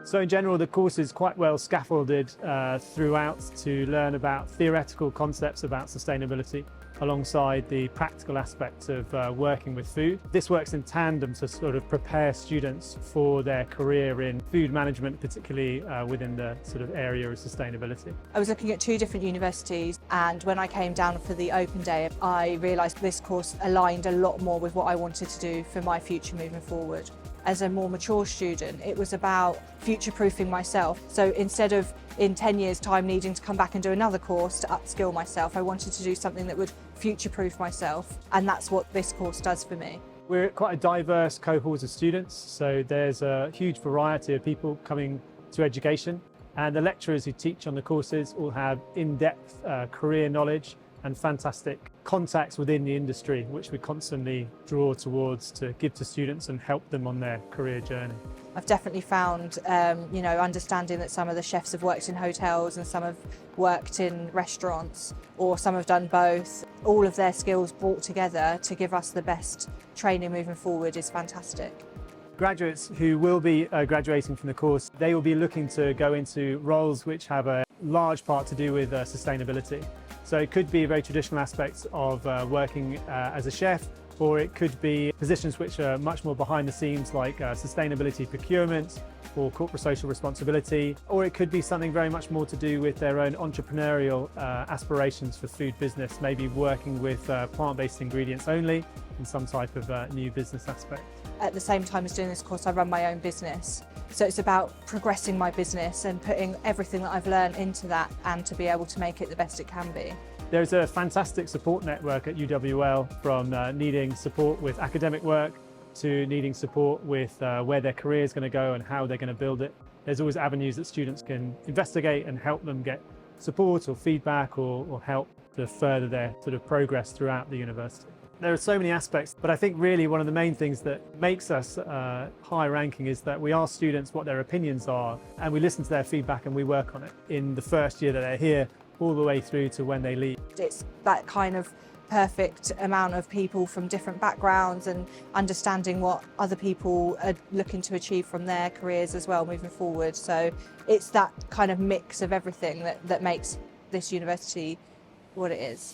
So in general, the course is quite well scaffolded throughout to learn about theoretical concepts about sustainability alongside the practical aspects of working with food. This works in tandem to sort of prepare students for their career in food management, particularly within the sort of area of sustainability. I was looking at 2 different universities, and when I came down for the open day, I realised this course aligned a lot more with what I wanted to do for my future moving forward. As a more mature student, it was about future-proofing myself. So instead of in 10 years' time needing to come back and do another course to upskill myself, I wanted to do something that would future-proof myself, and that's what this course does for me. We're quite a diverse cohort of students, so there's a huge variety of people coming to education, and the lecturers who teach on the courses all have in-depth career knowledge and fantastic contacts within the industry, which we constantly draw towards to give to students and help them on their career journey. I've definitely found, understanding that some of the chefs have worked in hotels and some have worked in restaurants, or some have done both. All of their skills brought together to give us the best training moving forward is fantastic. Graduates who will be graduating from the course, they will be looking to go into roles which have a large part to do with sustainability. So it could be very traditional aspects of working as a chef, or it could be positions which are much more behind the scenes, like sustainability procurement or corporate social responsibility, or it could be something very much more to do with their own entrepreneurial aspirations for food business, maybe working with plant-based ingredients only in some type of new business aspect. At the same time as doing this course, I run my own business. So it's about progressing my business and putting everything that I've learned into that, and to be able to make it the best it can be. There's a fantastic support network at UWL, from needing support with academic work to needing support with where their career is going to go and how they're going to build it. There's always avenues that students can investigate and help them get support or feedback or help to further their sort of progress throughout the university. There are so many aspects, but I think really one of the main things that makes us high ranking is that we ask students what their opinions are, and we listen to their feedback and we work on it in the first year that they're here, all the way through to when they leave. It's that kind of perfect amount of people from different backgrounds and understanding what other people are looking to achieve from their careers as well moving forward. So it's that kind of mix of everything that makes this university what it is.